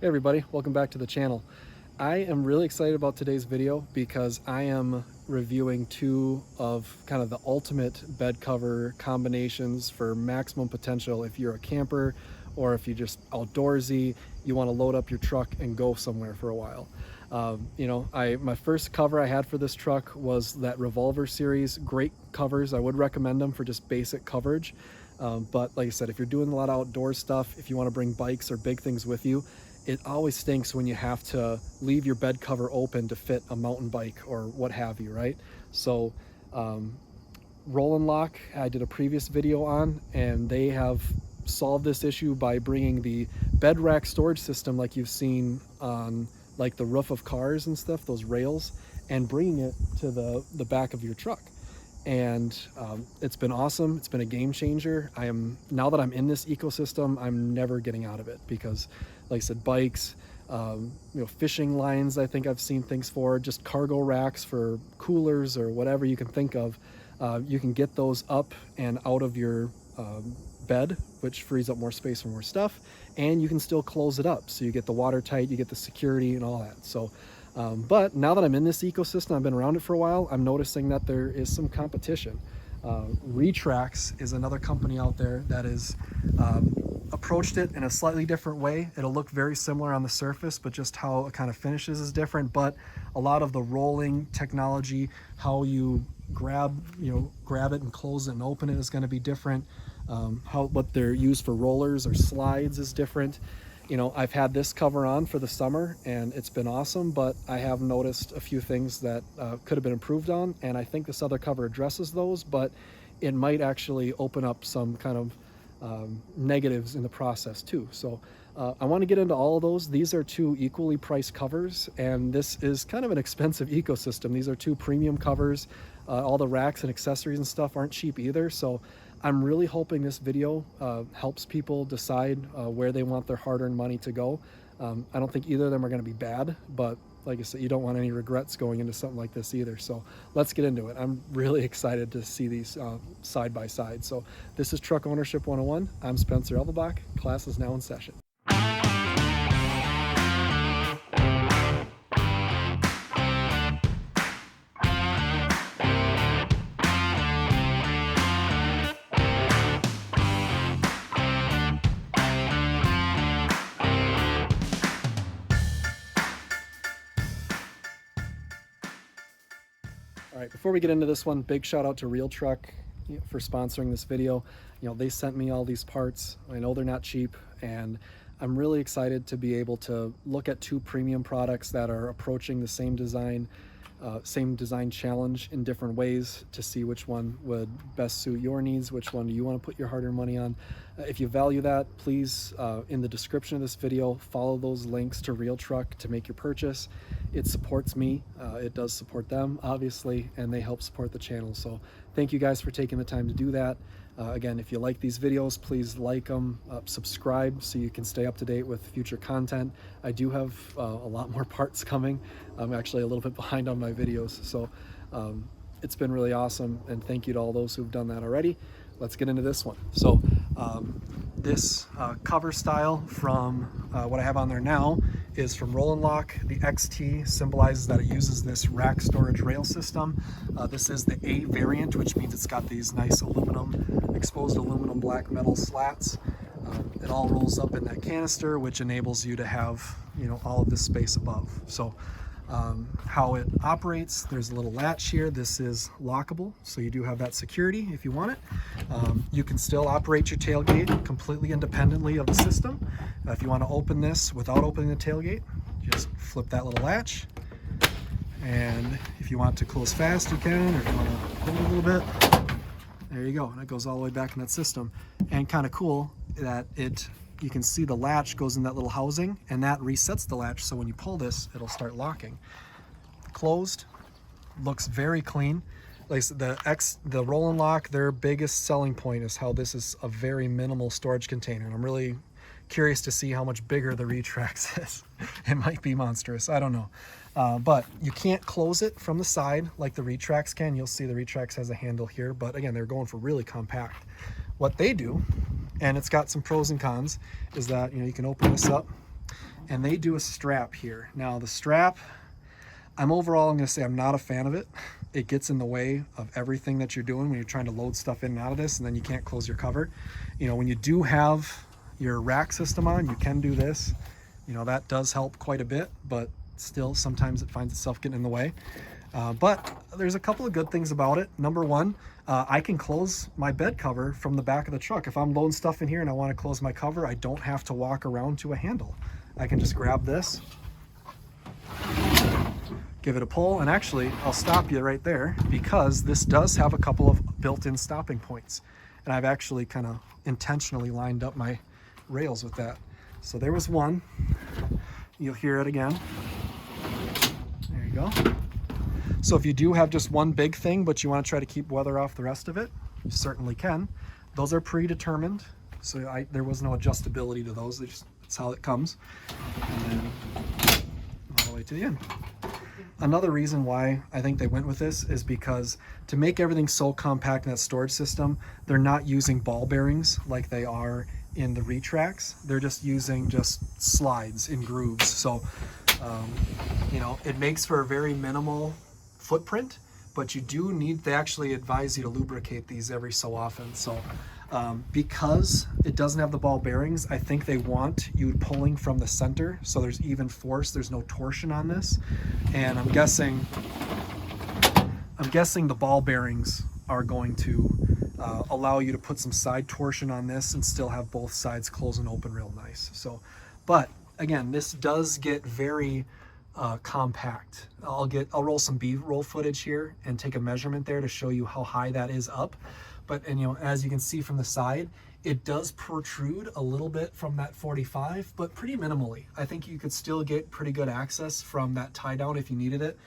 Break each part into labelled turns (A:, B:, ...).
A: Hey everybody, welcome back to the channel. I am really excited about today's video because I am reviewing two of kind of the ultimate bed cover combinations for maximum potential if you're a camper or if you're just outdoorsy, you want to load up your truck and go somewhere for a while. My first cover I had for this truck was that Revolver series. Great covers. I would recommend them for just basic coverage. But like I said, if you're doing a lot of outdoor stuff, if you want to bring bikes or big things with you, it always stinks when you have to leave your bed cover open to fit a mountain bike or what have you, right? So Roll and Lock, I did a previous video on, and they have solved this issue by bringing the bed rack storage system like you've seen on like the roof of cars and stuff, those rails, and bringing it to the back of your truck. And it's been awesome. It's been a game changer. Now that I'm in this ecosystem, I'm never getting out of it because, like I said, bikes, fishing lines, I think I've seen things for, just cargo racks for coolers or whatever you can think of. You can get those up and out of your bed, which frees up more space for more stuff, and you can still close it up. So you get the watertight, you get the security and all that. So but now that I'm in this ecosystem, I've been around it for a while, I'm noticing that there is some competition. Retrax is another company out there that is approached it in a slightly different way. It'll look very similar on the surface, but just how it kind of finishes is different. But a lot of the rolling technology, how you grab it and close it and open it is going to be different. What they're used for rollers or slides is different. I've had this cover on for the summer and it's been awesome, but I have noticed a few things that could have been improved on, and I think this other cover addresses those, but it might actually open up some kind of negatives in the process too. So I want to get into all of those. These are two equally priced covers, and this is kind of an expensive ecosystem. These are two premium covers. All the racks and accessories and stuff aren't cheap either. So I'm really hoping this video helps people decide where they want their hard-earned money to go. I don't think either of them are going to be bad, but like I said, you don't want any regrets going into something like this either. So let's get into it. I'm really excited to see these side by side. So this is Truck Ownership 101. I'm Spencer Elbebach. Class is now in session. All right, before we get into this one, big shout out to Real Truck for sponsoring this video. They sent me all these parts. I know they're not cheap, and I'm really excited to be able to look at two premium products that are approaching the same design challenge in different ways to see which one would best suit your needs, which one do you want to put your hard-earned money on. If you value that, please, in the description of this video, follow those links to Real Truck to make your purchase. It supports me, it does support them, obviously, and they help support the channel. So thank you guys for taking the time to do that. Again, if you like these videos, please like them, subscribe so you can stay up to date with future content. I do have a lot more parts coming. I'm actually a little bit behind on my videos, so it's been really awesome, and thank you to all those who've done that already. Let's get into this one. So this cover style from what I have on there now is from Roll and Lock. The XT symbolizes that it uses this rack storage rail system. This is the A variant, which means it's got these nice exposed aluminum black metal slats. It all rolls up in that canister, which enables you to have all of this space above. So how it operates, there's a little latch here. This is lockable, so you do have that security if you want it. You can still operate your tailgate completely independently of the system. If you want to open this without opening the tailgate, just flip that little latch. And if you want to close fast, you can, or if you want to hold it a little bit, there you go. And it goes all the way back in that system. And kind of cool that you can see the latch goes in that little housing, and that resets the latch, so when you pull this, it'll start locking. Closed, looks very clean. Like the Roll and Lock, their biggest selling point is how this is a very minimal storage container, and I'm really curious to see how much bigger the Retrax is. It might be monstrous, I don't know. But you can't close it from the side like the Retrax can. You'll see the Retrax has a handle here, but again, they're going for really compact. What they do, and it's got some pros and cons, is that you can open this up and they do a strap here. Now the strap, I'm gonna say I'm not a fan of it. It gets in the way of everything that you're doing when you're trying to load stuff in and out of this, and then you can't close your cover. You know, when you do have your rack system on, you can do this. You know, that does help quite a bit, but still sometimes it finds itself getting in the way. But there's a couple of good things about it. Number one, I can close my bed cover from the back of the truck. If I'm loading stuff in here and I want to close my cover, I don't have to walk around to a handle. I can just grab this, give it a pull, and actually I'll stop you right there because this does have a couple of built-in stopping points. And I've actually kind of intentionally lined up my rails with that. So there was one. You'll hear it again. There you go. So if you do have just one big thing, but you want to try to keep weather off the rest of it, you certainly can. Those are predetermined, so there was no adjustability to those. That's how it comes. And then all the way to the end. Another reason why I think they went with this is because to make everything so compact in that storage system, they're not using ball bearings like they are in the Retrax. They're just using slides in grooves. So, you know, it makes for a very minimal footprint, but you do need, they actually advise you to lubricate these every so often. So because it doesn't have the ball bearings, I think they want you pulling from the center so there's even force, there's no torsion on this. And I'm guessing the ball bearings are going to allow you to put some side torsion on this and still have both sides close and open real nice. So, but again, this does get very compact. I'll roll some B-roll footage here and take a measurement there to show you how high that is up. But, and you know, as you can see from the side, it does protrude a little bit from that 45, but pretty minimally. I think you could still get pretty good access from that tie down if you needed it.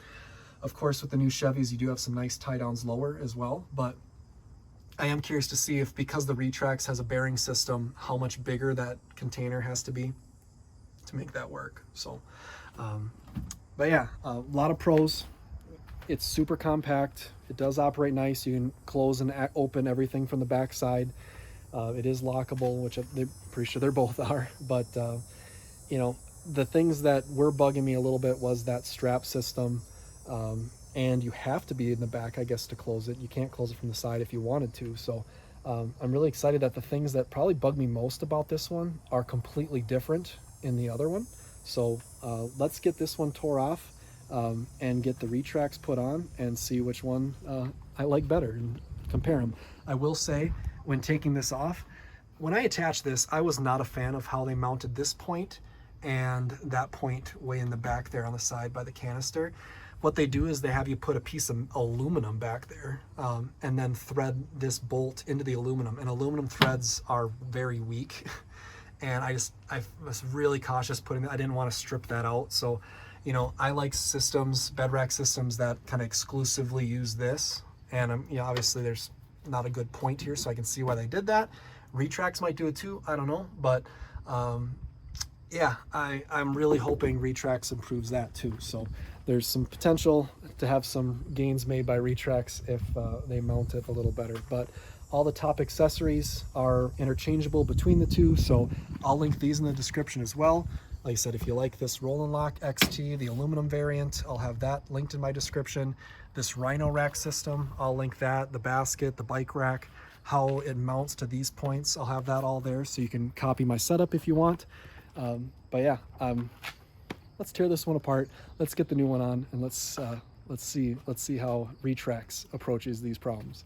A: Of course, with the new Chevys, you do have some nice tie downs lower as well, but I am curious to see if, because the Retrax has a bearing system, how much bigger that container has to be to make that work. So, but yeah, a lot of pros. It's super compact. It does operate nice. You can close and open everything from the back side. It is lockable, which I'm pretty sure they're both are. But, you know, the things that were bugging me a little bit was that strap system. And you have to be in the back, I guess, to close it. You can't close it from the side if you wanted to. So I'm really excited that the things that probably bug me most about this one are completely different in the other one. So let's get this one tore off and get the Retrax put on and see which one I like better and compare them. I will say, when taking this off, when I attached this, I was not a fan of how they mounted this point and that point way in the back there on the side by the canister. What they do is they have you put a piece of aluminum back there and then thread this bolt into the aluminum, and aluminum threads are very weak. And I was really cautious putting that. I didn't want to strip that out. So, you know, I like systems, bed rack systems that kind of exclusively use this. And you know, obviously there's not a good point here, so I can see why they did that. Retrax might do it too, I don't know. But yeah, I'm really hoping Retrax improves that too. So there's some potential to have some gains made by Retrax if they mount it a little better. But all the top accessories are interchangeable between the two, so I'll link these in the description as well. Like I said, if you like this Roll and Lock XT, the aluminum variant, I'll have that linked in my description. This RHINO rack system, I'll link that. The basket, the bike rack, how it mounts to these points, I'll have that all there, so you can copy my setup if you want. But yeah, let's tear this one apart. Let's get the new one on, and let's see how Retrax approaches these problems.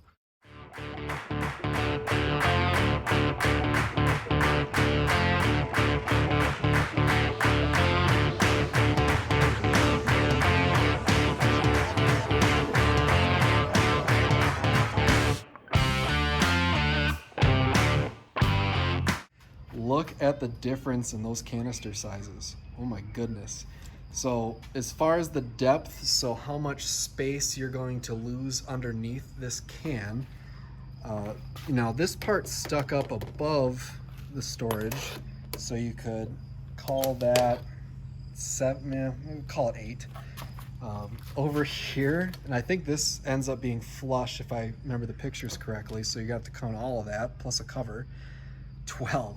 A: Look at the difference in those canister sizes. Oh my goodness. So as far as the depth, so how much space you're going to lose underneath this can, now this part's stuck up above the storage, so you could call that 7, call it 8. Over here, and I think this ends up being flush if I remember the pictures correctly, so you got to count all of that plus a cover, 12.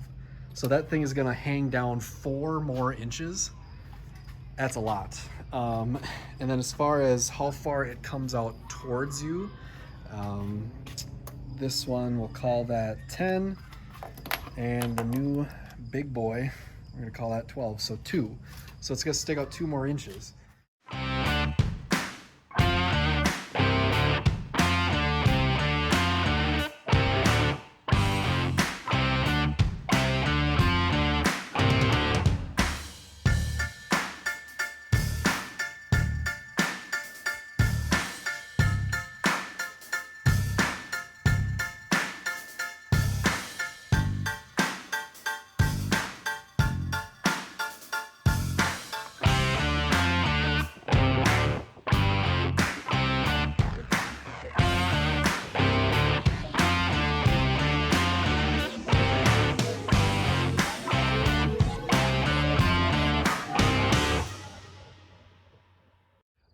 A: So that thing is gonna hang down 4 more inches. That's a lot. And then as far as how far it comes out towards you, this one, we'll call that 10. And the new big boy, we're gonna call that 12, so 2. So it's gonna stick out 2 more inches.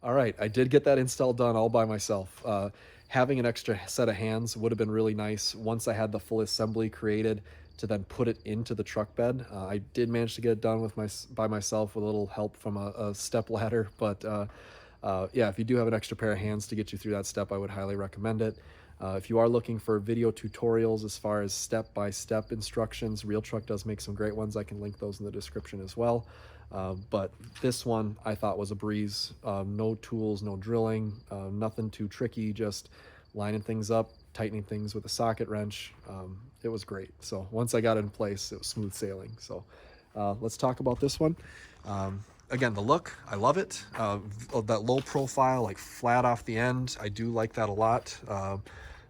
A: All right, I did get that install done all by myself. Having an extra set of hands would have been really nice once I had the full assembly created to then put it into the truck bed. I did manage to get it done by myself with a little help from a step ladder, but yeah, if you do have an extra pair of hands to get you through that step, I would highly recommend it. If you are looking for video tutorials as far as step-by-step instructions, Real Truck does make some great ones. I can link those in the description as well. But this one I thought was a breeze. No tools, no drilling, nothing too tricky, just lining things up, tightening things with a socket wrench. It was great. So once I got it in place, it was smooth sailing. So let's talk about this one. Again, the look, I love it. That low profile, like flat off the end, I do like that a lot.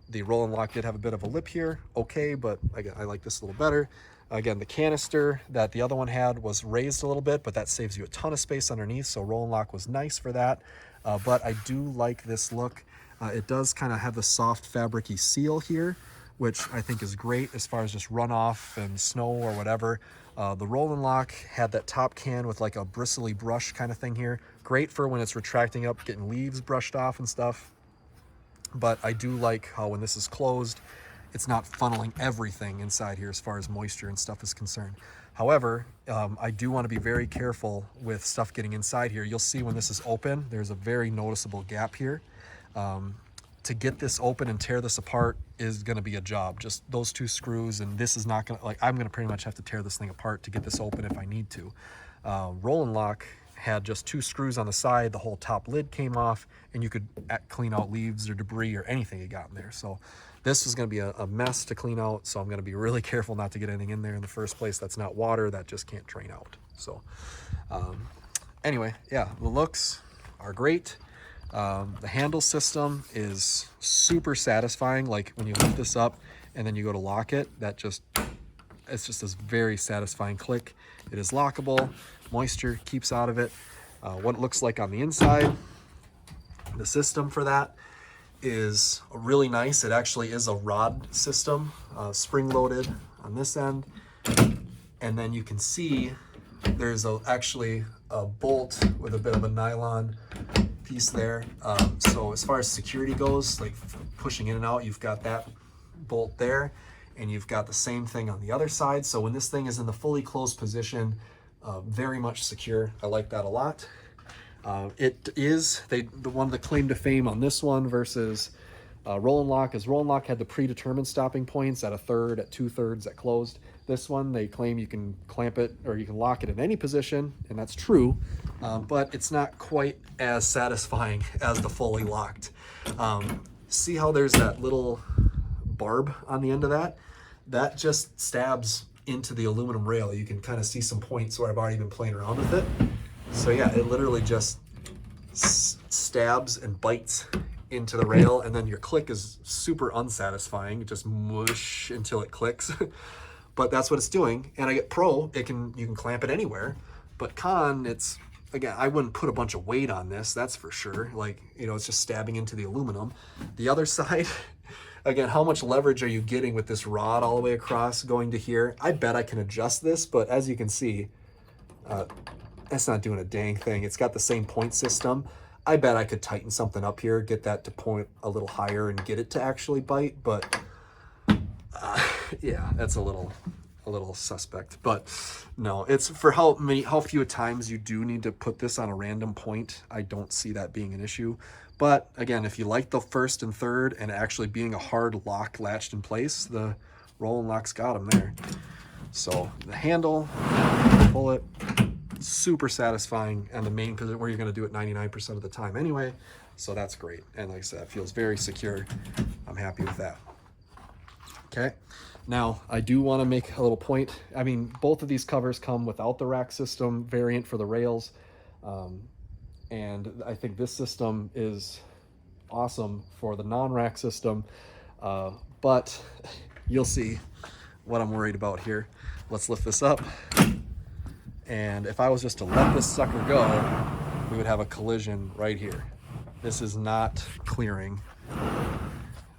A: The roll and lock did have a bit of a lip here, okay, but again, I like this a little better. Again, the canister that the other one had was raised a little bit, but that saves you a ton of space underneath, so roll and lock was nice for that. But I do like this look. It does kind of have the soft fabric-y seal here, which I think is great as far as just runoff and snow or whatever. The roll and lock had that top can with like a bristly brush kind of thing here. Great for when it's retracting up, getting leaves brushed off and stuff. But I do like how when this is closed, it's not funneling everything inside here as far as moisture and stuff is concerned. However, I do want to be very careful with stuff getting inside here. You'll see when this is open, there's a very noticeable gap here. To get this open and tear this apart is going to be a job. Just those 2 screws, and this is not going to, like, I'm going to pretty much have to tear this thing apart to get this open if I need to. Roll and lock had just 2 screws on the side, the whole top lid came off, and you could clean out leaves or debris or anything you got in there. So this is going to be a mess to clean out, so I'm going to be really careful not to get anything in there in the first place that's not water that just can't drain out. So anyway, yeah, the looks are great. The handle system is super satisfying. Like when you lift this up and then you go to lock it, it's just this very satisfying click. It is lockable, moisture keeps out of it. What it looks like on the inside, the system for that is really nice. It actually is a rod system, spring loaded on this end. And then you can see there's actually a bolt with a bit of a nylon piece there. So as far as security goes, like pushing in and out, you've got that bolt there, and you've got the same thing on the other side. So when this thing is in the fully closed position, very much secure. I like that a lot. It is the one that claim to fame on this one versus roll and lock is roll and lock had the predetermined stopping points at 1/3, at 2/3, at closed. This one, they claim you can clamp it or you can lock it in any position, and that's true, but it's not quite as satisfying as the fully locked. See how there's that little barb on the end of that? That just stabs into the aluminum rail. You can kind of see some points where I've already been playing around with it. So yeah, it literally just stabs and bites into the rail, and then your click is super unsatisfying. Just mush until it clicks. But that's what it's doing. And I get pro, you can clamp it anywhere. But con, it's, again, I wouldn't put a bunch of weight on this, that's for sure. Like, you know, it's just stabbing into the aluminum. The other side, again, how much leverage are you getting with this rod all the way across going to here? I bet I can adjust this, but as you can see, that's not doing a dang thing. It's got the same point system. I bet I could tighten something up here, get that to point a little higher and get it to actually bite, but yeah, that's a little a little suspect. But no, it's for how few times you do need to put this on a random point. I don't see that being an issue. But again, if you like the first and third and actually being a hard lock latched in place, the roll and lock's got them there. So the handle, pull it, super satisfying, and the main position where you're going to do it 99% of the time anyway. So that's great. And like I said, it feels very secure. I'm happy with that. Okay. Now I do want to make a little point. I mean, both of these covers come without the rack system variant for the rails. And I think this system is awesome for the non-rack system. But you'll see what I'm worried about here. Let's lift this up. And if I was just to let this sucker go, we would have a collision right here. This is not clearing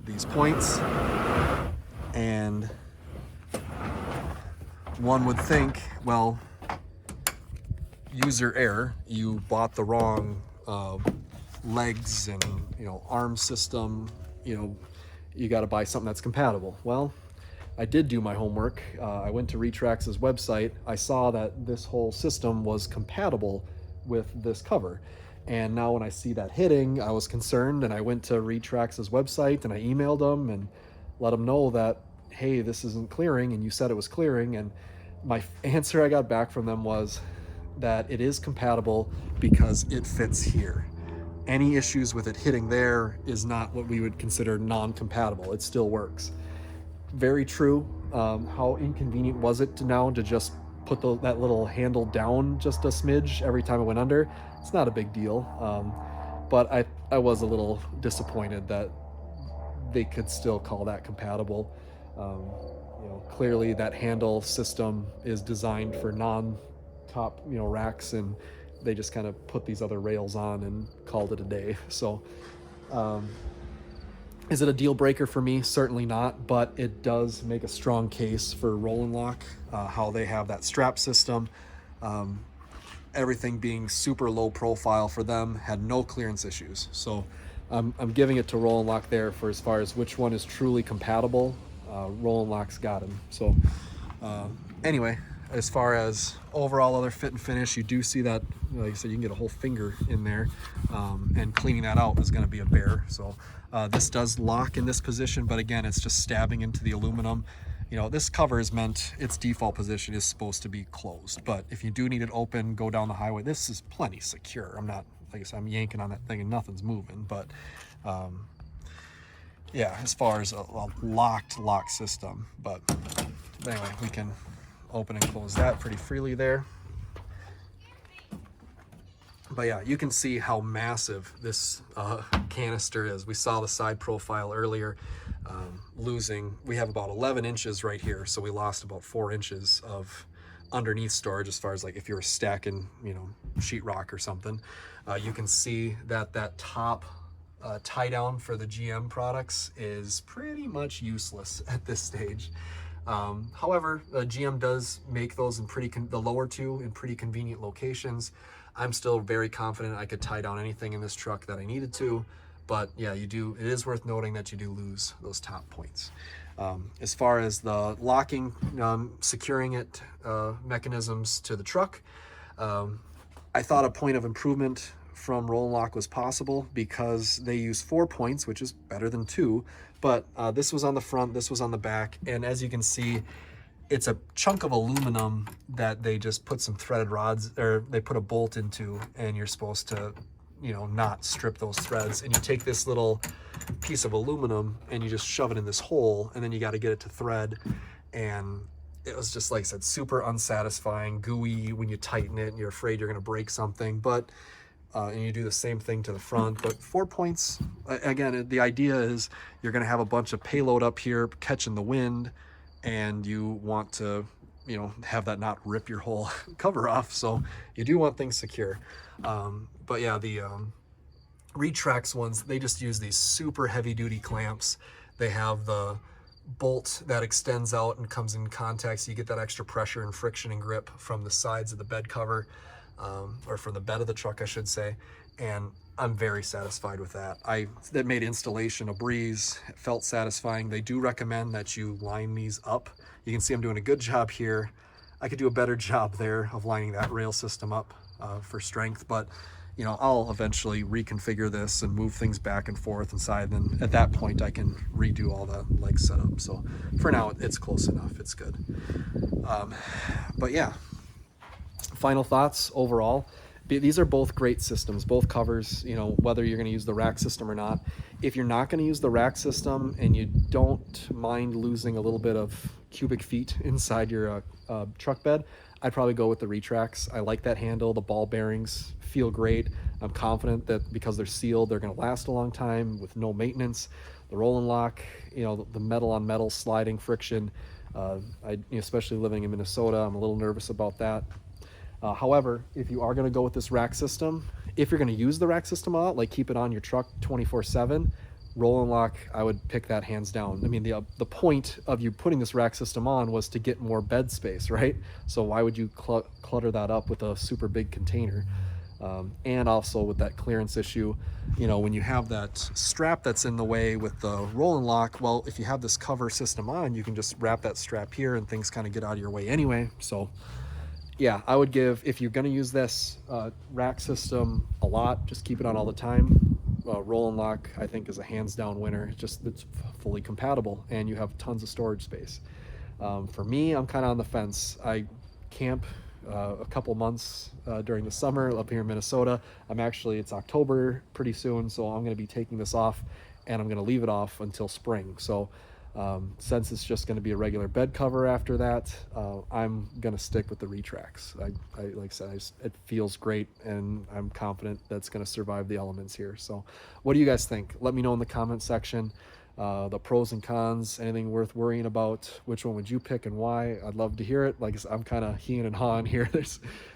A: these points. And one would think, well, user error, you bought the wrong legs and, you know, arm system, you know, you got to buy something that's compatible. Well, I did do my homework. I went to Retrax's website. I saw that this whole system was compatible with this cover. And now when I see that hitting, I was concerned, and I went to Retrax's website and I emailed them and let them know that, hey, this isn't clearing, and you said it was clearing. And my answer I got back from them was that it is compatible because it fits here. Any issues with it hitting there is not what we would consider non-compatible. It still works. Very true. How inconvenient was it to just put that little handle down just a smidge every time it went under? It's not a big deal. But I was a little disappointed that they could still call that compatible. You know, clearly that handle system is designed for non-top, you know, racks, and they just kind of put these other rails on and called it a day. So is it a deal breaker for me? Certainly not, but it does make a strong case for roll and lock, how they have that strap system. Everything being super low profile for them, had no clearance issues. So I'm giving it to roll and lock there for as far as which one is truly compatible. Roll and lock's got him. So anyway, as far as overall other fit and finish, you do see that, like I said, you can get a whole finger in there, and cleaning that out is going to be a bear. So this does lock in this position, but again, it's just stabbing into the aluminum. You know, this cover is meant, its default position is supposed to be closed, but if you do need it open, go down the highway, this is plenty secure. I'm not, like I said, I'm yanking on that thing and nothing's moving, but yeah, as far as a lock system. But anyway, we can open and close that pretty freely there. But yeah, you can see how massive this canister is. We saw the side profile earlier. We have about 11 inches right here, so we lost about 4 inches of underneath storage as far as like if you were stacking, you know, sheetrock or something. You can see that that top tie down for the GM products is pretty much useless at this stage. However, GM does make those in the lower two in pretty convenient locations. I'm still very confident I could tie down anything in this truck that I needed to, but yeah, it is worth noting that you do lose those top points. As far as the locking, securing it mechanisms to the truck, I thought a point of improvement from roll and lock was possible because they use 4 points, which is better than 2, but this was on the front, this was on the back, and as you can see, it's a chunk of aluminum that they just put some threaded rods, or they put a bolt into, and you're supposed to, you know, not strip those threads. And you take this little piece of aluminum and you just shove it in this hole, and then you got to get it to thread. And it was just, like I said, super unsatisfying, gooey when you tighten it and you're afraid you're going to break something. But and you do the same thing to the front. But 4 points, again, the idea is you're going to have a bunch of payload up here catching the wind, and you want to, you know, have that not rip your whole cover off. So you do want things secure. But yeah, the Retrax ones, they just use these super heavy duty clamps. They have the bolt that extends out and comes in contact, so you get that extra pressure and friction and grip from the sides of the bed cover. or from the bed of the truck, I should say. And I'm very satisfied with that. That made installation a breeze. It felt satisfying. They do recommend that you line these up. You can see I'm doing a good job here. I could do a better job there of lining that rail system up for strength, but you know, I'll eventually reconfigure this and move things back and forth inside. And at that point, I can redo all the leg setup. So for now, it's close enough. It's good. But yeah, final thoughts overall. These are both great systems, both covers, you know, whether you're going to use the rack system or not. If you're not going to use the rack system and you don't mind losing a little bit of cubic feet inside your truck bed, I'd probably go with the Retrax. I like that handle. The ball bearings feel great. I'm confident that because they're sealed, they're going to last a long time with no maintenance. The roll and lock, you know, the metal on metal sliding friction, especially living in Minnesota, I'm a little nervous about that. However, if you are going to go with this rack system, if you're going to use the rack system a lot, like keep it on your truck 24/7, roll and lock, I would pick that hands down. I mean, the point of you putting this rack system on was to get more bed space, right? So why would you clutter that up with a super big container? And also with that clearance issue, you know, when you have that strap that's in the way with the roll and lock, well, if you have this cover system on, you can just wrap that strap here and things kind of get out of your way anyway. So yeah, I would give, if you're going to use this rack system a lot, just keep it on all the time. Roll and lock, I think, is a hands down winner. It's fully compatible and you have tons of storage space. For me, I'm kind of on the fence. I camp a couple months during the summer up here in Minnesota. It's October pretty soon, so I'm going to be taking this off and I'm going to leave it off until spring. So since it's just going to be a regular bed cover after that, I'm going to stick with the Retrax. Like I said, it feels great and I'm confident that's going to survive the elements here. So what do you guys think? Let me know in the comment section. The pros and cons, anything worth worrying about, which one would you pick and why? I'd love to hear it. Like I said, I'm kind of heeing and hawing here.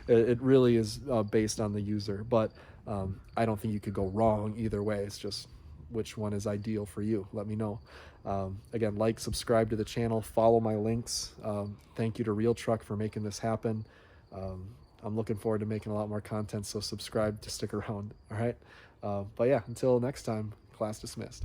A: It really is based on the user, but I don't think you could go wrong either way. It's just which one is ideal for you. Let me know. Again, like, subscribe to the channel, follow my links. Thank you to Real Truck for making this happen. I'm looking forward to making a lot more content, so subscribe to stick around. All right. But yeah, until next time, class dismissed.